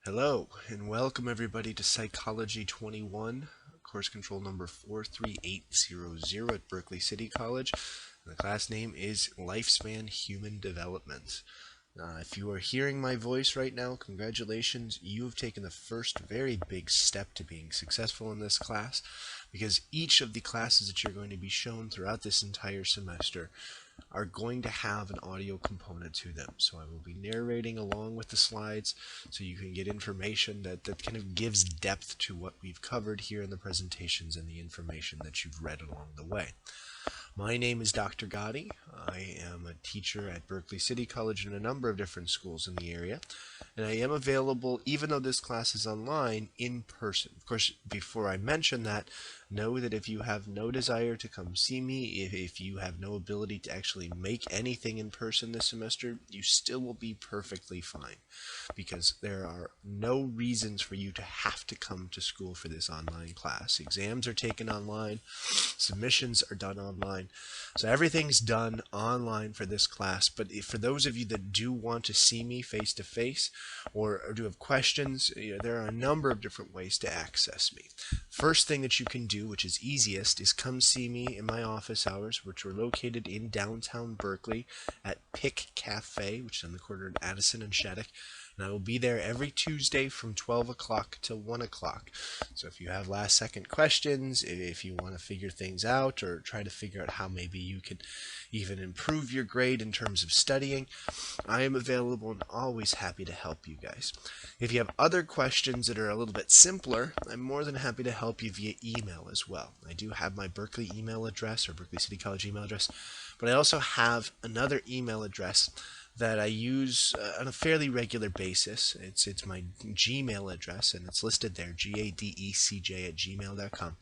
Hello, and welcome everybody to Psychology 21, course control number 43800 at Berkeley City College. And the class name is Lifespan Human Development. If you are hearing my voice right now, congratulations. You have taken the first very big step to being successful in this class, because each of the classes that you're going to be shown throughout this entire semester are going to have an audio component to them. So I will be narrating along with the slides so you can get information that kind of gives depth to what we've covered here in the presentations and the information that you've read along the way. My name is Dr. Gotti. I am a teacher at Berkeley City College and a number of different schools in the area. And I am available, even though this class is online, in person. Of course, before I mention that, know that if you have no desire to come see me, if you have no ability to actually make anything in person this semester, you still will be perfectly fine, because there are no reasons for you to have to come to school for this online class. Exams are taken online, submissions are done online, so everything's done online for this class. But for those of you that do want to see me face to face, or do have questions, there are a number of different ways to access me. First thing that you can do, which is easiest, is come see me in my office hours, which are located in downtown Berkeley at Pick Cafe, which is on the corner of Addison and Shattuck. And I will be there every Tuesday from 12 o'clock to 1 o'clock. So if you have last second questions, if you want to figure things out, or try to figure out how maybe you could even improve your grade in terms of studying, I am available and always happy to help you guys. If you have other questions that are a little bit simpler, I'm more than happy to help you via email as well. I do have my Berkeley email address, or Berkeley City College email address, but I also have another email address that I use on a fairly regular basis. It's my Gmail address, and it's listed there, gadecj@gmail.com.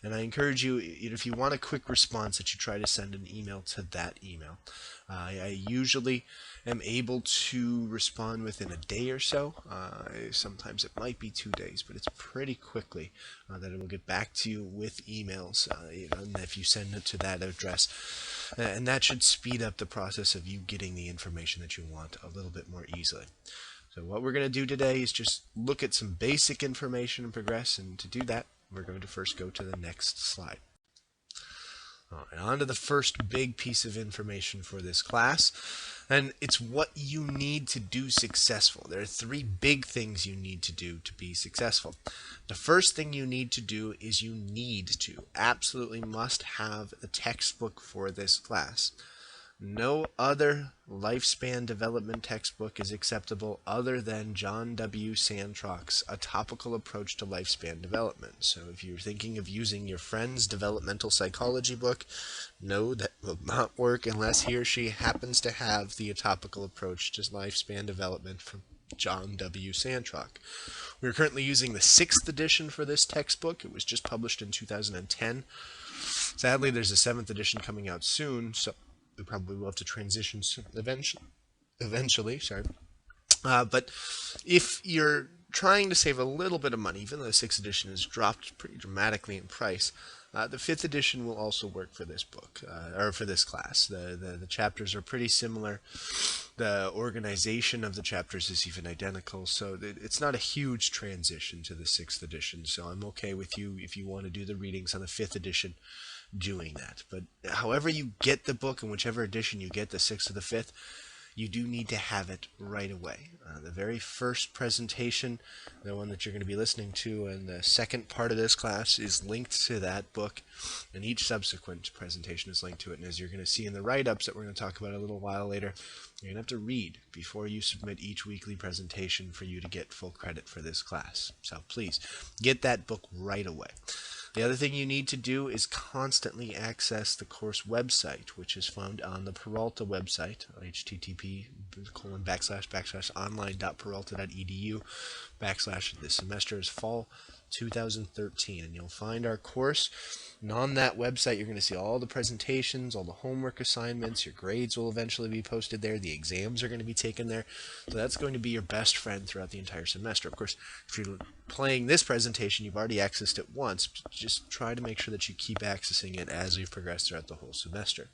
And I encourage you, if you want a quick response, that you try to send an email to that email. I usually am able to respond within a day or so. Sometimes it might be 2 days, but it's pretty quickly that it will get back to you with emails, and if you send it to that address. And that should speed up the process of you getting the information that you want a little bit more easily. So what we're going to do today is just look at some basic information and progress, and to do that, we're going to first go to the next slide. And on to the first big piece of information for this class, and it's what you need to do successful. There are three big things you need to do to be successful. The first thing you need to do is you absolutely must have a textbook for this class. No other lifespan development textbook is acceptable other than John W. Sandrock's A Topical Approach to Lifespan Development. So if you're thinking of using your friend's developmental psychology book, no, that will not work unless he or she happens to have the A Topical Approach to Lifespan Development from John W. Sandrock. We're currently using the 6th edition for this textbook. It was just published in 2010. Sadly, there's a 7th edition coming out soon, so we probably will have to transition eventually. But if you're trying to save a little bit of money, even though the 6th edition has dropped pretty dramatically in price, the 5th edition will also work for this book, or for this class. The chapters are pretty similar. The organization of the chapters is even identical, so it's not a huge transition to the 6th edition. So I'm okay with you, if you want to do the readings on the 5th edition, doing that. But however you get the book, and whichever edition you get, the 6th or the 5th, you do need to have it right away. The very first presentation, the one that you're going to be listening to, and the second part of this class is linked to that book, and each subsequent presentation is linked to it. And as you're going to see in the write-ups that we're going to talk about a little while later, you're going to have to read before you submit each weekly presentation for you to get full credit for this class. So please, get that book right away. The other thing you need to do is constantly access the course website, which is found on the Peralta website, http://online.peralta.edu / this semester is fall 2013, and you'll find our course. And on that website, you're going to see all the presentations, all the homework assignments. Your grades will eventually be posted there. The exams are going to be taken there. So that's going to be your best friend throughout the entire semester. Of course, if you're playing this presentation, you've already accessed it once. Just try to make sure that you keep accessing it as we progress throughout the whole semester.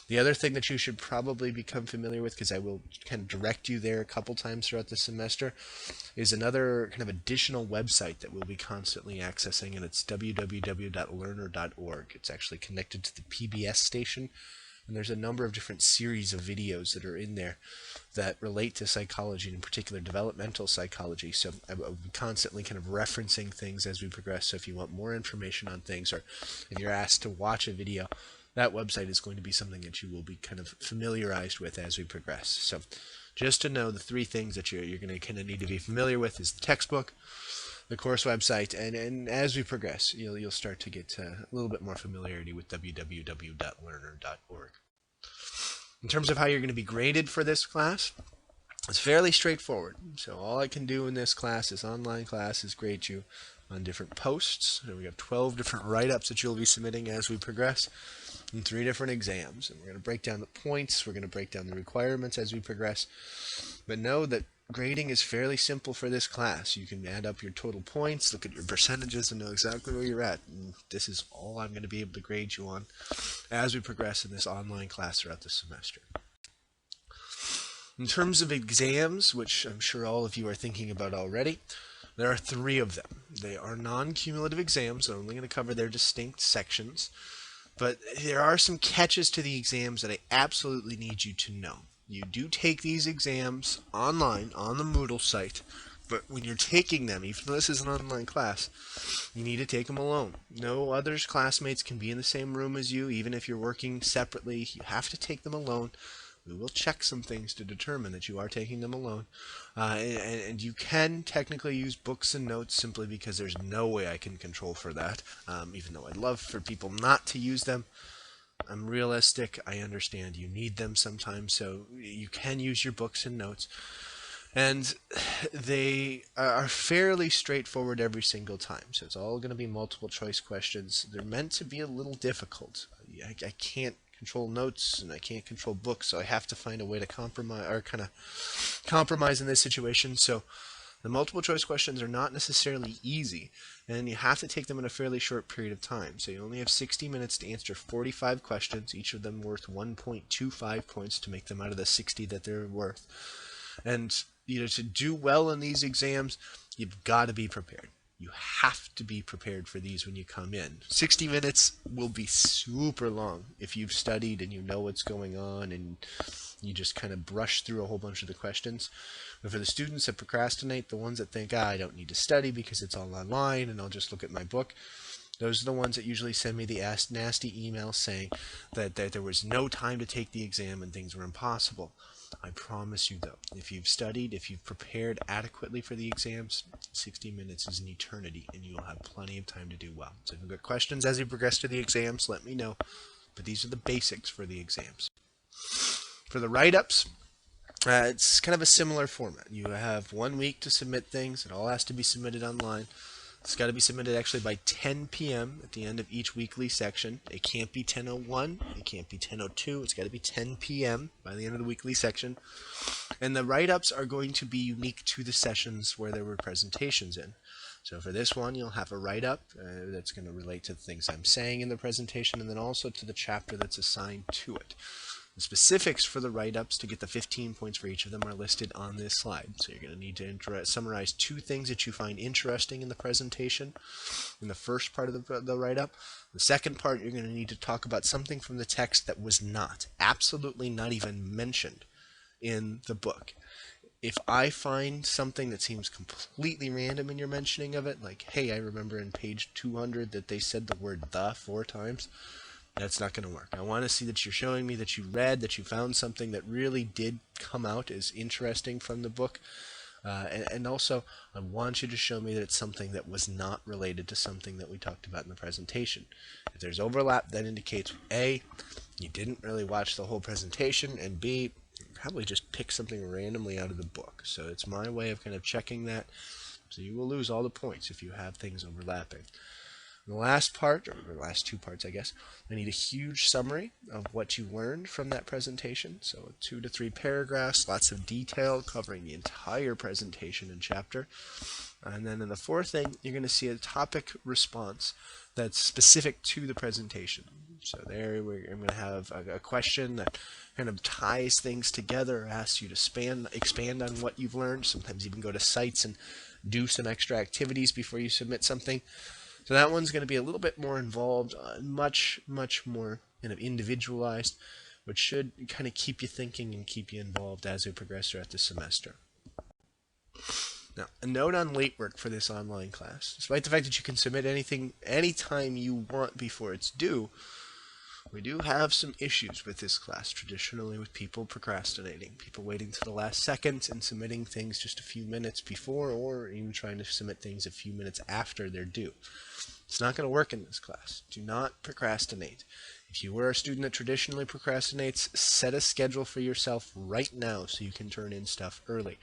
The other thing that you should probably become familiar with, because I will kind of direct you there a couple times throughout the semester, is another kind of additional website that we'll be constantly accessing, and it's www.learner.org. It's actually connected to the PBS station, and there's a number of different series of videos that are in there that relate to psychology, and in particular developmental psychology. So I'll be constantly kind of referencing things as we progress. So if you want more information on things, or if you're asked to watch a video, that website is going to be something that you will be kind of familiarized with as we progress. So just to know, the three things that you're going to kind of need to be familiar with is the textbook, the course website, and as we progress, you'll start to get a little bit more familiarity with www.learner.org. In terms of how you're going to be graded for this class, it's fairly straightforward. So all I can do in this class, this online class, is grade you on different posts. So we have 12 different write-ups that you'll be submitting as we progress, and 3 different exams. And we're going to break down the points, we're going to break down the requirements as we progress. But know that grading is fairly simple for this class. You can add up your total points, look at your percentages, and know exactly where you're at. And this is all I'm going to be able to grade you on as we progress in this online class throughout the semester. In terms of exams, which I'm sure all of you are thinking about already, there are 3 of them. They are non-cumulative exams, so I'm only going to cover their distinct sections. But there are some catches to the exams that I absolutely need you to know. You do take these exams online on the Moodle site, but when you're taking them, even though this is an online class, you need to take them alone. No other classmates can be in the same room as you, even if you're working separately. You have to take them alone. We will check some things to determine that you are taking them alone. And you can technically use books and notes simply because there's no way I can control for that. Even though I'd love for people not to use them, I'm realistic. I understand you need them sometimes, so you can use your books and notes. And they are fairly straightforward every single time. So it's all going to be multiple choice questions. They're meant to be a little difficult. I can't control notes and I can't control books, so I have to find a way to compromise in this situation. So the multiple choice questions are not necessarily easy, and you have to take them in a fairly short period of time. So you only have 60 minutes to answer 45 questions, each of them worth 1.25 points to make them out of the 60 that they're worth. And to do well in these exams, you've got to be prepared. You have to be prepared for these when you come in. 60 minutes will be super long if you've studied and you know what's going on and you just kind of brush through a whole bunch of the questions. But for the students that procrastinate, the ones that think, I don't need to study because it's all online and I'll just look at my book, those are the ones that usually send me the nasty email saying that there was no time to take the exam and things were impossible. I promise you, though, if you've studied, if you've prepared adequately for the exams, 60 minutes is an eternity, and you will have plenty of time to do well. So if you've got questions as you progress to the exams, let me know. But these are the basics for the exams. For the write-ups, it's kind of a similar format. You have 1 week to submit things. It all has to be submitted online. It's got to be submitted actually by 10 p.m. at the end of each weekly section. It can't be 10:01. It can't be 10:02. It's got to be 10 p.m. by the end of the weekly section. And the write-ups are going to be unique to the sessions where there were presentations in. So for this one, you'll have a write-up that's going to relate to the things I'm saying in the presentation, and then also to the chapter that's assigned to it. The specifics for the write-ups to get the 15 points for each of them are listed on this slide. So you're going to need to summarize 2 things that you find interesting in the presentation in the first part of the write-up. The second part, you're going to need to talk about something from the text that was absolutely not even mentioned in the book. If I find something that seems completely random in your mentioning of it, like, hey, I remember in page 200 that they said the word "the" 4 times, that's not going to work. I want to see that you're showing me that you read, that you found something that really did come out as interesting from the book. And also, I want you to show me that it's something that was not related to something that we talked about in the presentation. If there's overlap, that indicates A, you didn't really watch the whole presentation, and B, you probably just picked something randomly out of the book. So it's my way of kind of checking that. So you will lose all the points if you have things overlapping. The last part, or the last two parts, I guess, I need a huge summary of what you learned from that presentation. So 2 to 3 paragraphs, lots of detail covering the entire presentation and chapter. And then in the fourth thing, you're going to see a topic response that's specific to the presentation. So there I'm going to have a question that kind of ties things together, asks you to expand on what you've learned, sometimes even go to sites and do some extra activities before you submit something. So that one's going to be a little bit more involved, much more kind of individualized, which should kind of keep you thinking and keep you involved as we progress throughout the semester. Now, a note on late work for this online class. Despite the fact that you can submit anything anytime you want before it's due, we do have some issues with this class, traditionally with people procrastinating, people waiting to the last second and submitting things just a few minutes before, or even trying to submit things a few minutes after they're due. It's not going to work in this class. Do not procrastinate. If you were a student that traditionally procrastinates, set a schedule for yourself right now so you can turn in stuff early.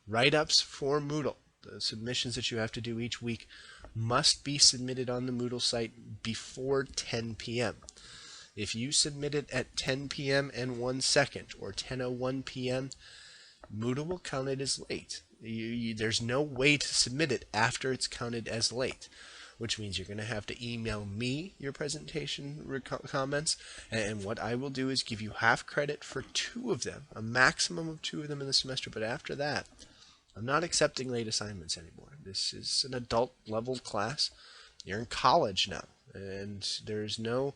Write-ups for Moodle, the submissions that you have to do each week, must be submitted on the Moodle site before 10 p.m. If you submit it at 10 p.m. and 1 second, or 10:01 p.m., Moodle will count it as late. There's no way to submit it after it's counted as late, which means you're going to have to email me your presentation comments, and what I will do is give you half credit for 2 of them, a maximum of 2 of them in the semester, but after that, I'm not accepting late assignments anymore. This is an adult level class. You're in college now, and there's no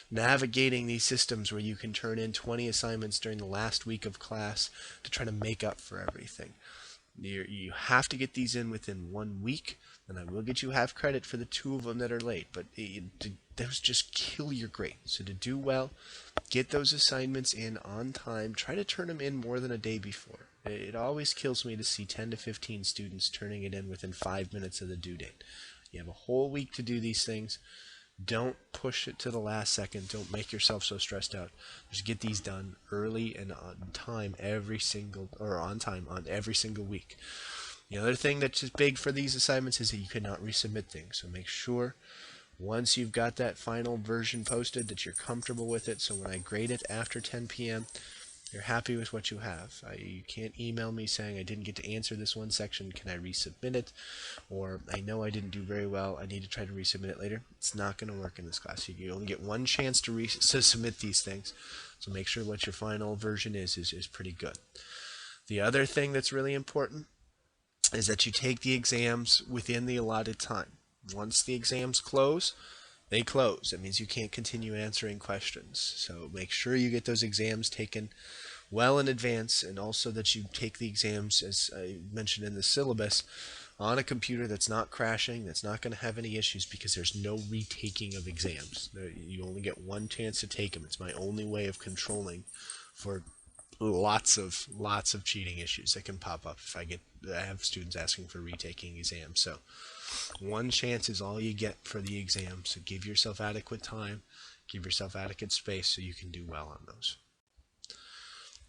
navigating these systems where you can turn in 20 assignments during the last week of class to try to make up for everything. You have to get these in within 1 week, and I will get you half credit for the 2 of them that are late, but those just kill your grade. So to do well, get those assignments in on time. Try to turn them in more than a day before. It always kills me to see 10 to 15 students turning it in within 5 minutes of the due date. You have a whole week to do these things. Don't push it to the last second. Don't make yourself so stressed out. Just get these done early and on time on every single week. The other thing that's just big for these assignments is that you cannot resubmit things. So make sure once you've got that final version posted that you're comfortable with it. So when I grade it after 10 p.m., you're happy with what you have. You can't email me saying I didn't get to answer this one section, can I resubmit it? Or I know I didn't do very well, I need to try to resubmit it later. It's not going to work in this class. You only get one chance to submit these things. So make sure what your final version is pretty good. The other thing that's really important is that you take the exams within the allotted time. Once the exams close, they close. That means you can't continue answering questions. So make sure you get those exams taken well in advance, and also that you take the exams, as I mentioned in the syllabus, on a computer that's not crashing, that's not going to have any issues, because there's no retaking of exams. You only get one chance to take them. It's my only way of controlling for lots of cheating issues that can pop up if I have students asking for retaking exams. So one chance is all you get for the exam, so give yourself adequate time, give yourself adequate space so you can do well on those.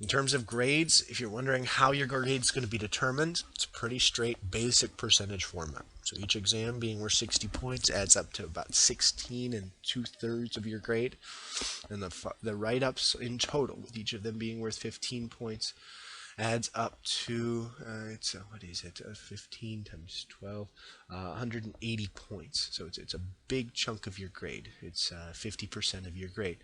In terms of grades, if you're wondering how your grade is going to be determined, it's a pretty straight basic percentage format. So each exam being worth 60 points adds up to about 16 2/3 of your grade, and the write-ups in total, with each of them being worth 15 points, adds up to 15 times 12, 180 points. So it's a big chunk of your grade. It's 50% of your grade.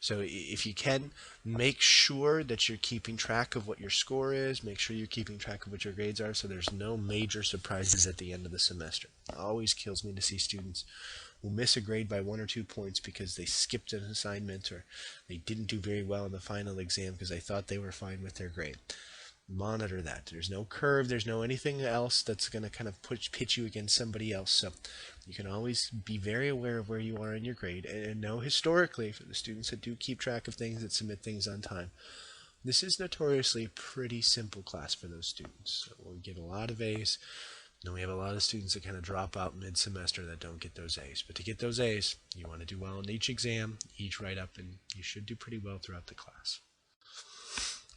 So if you can, make sure that you're keeping track of what your score is. Make sure you're keeping track of what your grades are, so there's no major surprises at the end of the semester. It always kills me to see students who miss a grade by 1 or 2 points because they skipped an assignment, or they didn't do very well in the final exam because they thought they were fine with their grade. Monitor that. There's no curve, there's no anything else that's going to kind of pitch you against somebody else. So you can always be very aware of where you are in your grade, and know historically, for the students that do keep track of things, that submit things on time, this is notoriously a pretty simple class for those students. So we get a lot of A's. And we have a lot of students that kind of drop out mid-semester that don't get those A's. But to get those A's, you want to do well in each exam, each write-up, and you should do pretty well throughout the class.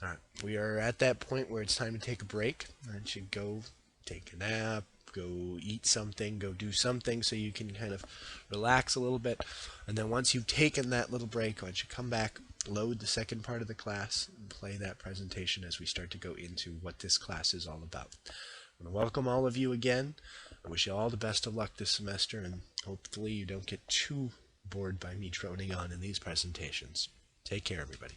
All right, we are at that point where it's time to take a break. I should go take a nap, go eat something, go do something so you can kind of relax a little bit. And then once you've taken that little break, once you come back, load the second part of the class and play that presentation as we start to go into what this class is all about. I want to welcome all of you again. I wish you all the best of luck this semester, and hopefully you don't get too bored by me droning on in these presentations. Take care, everybody.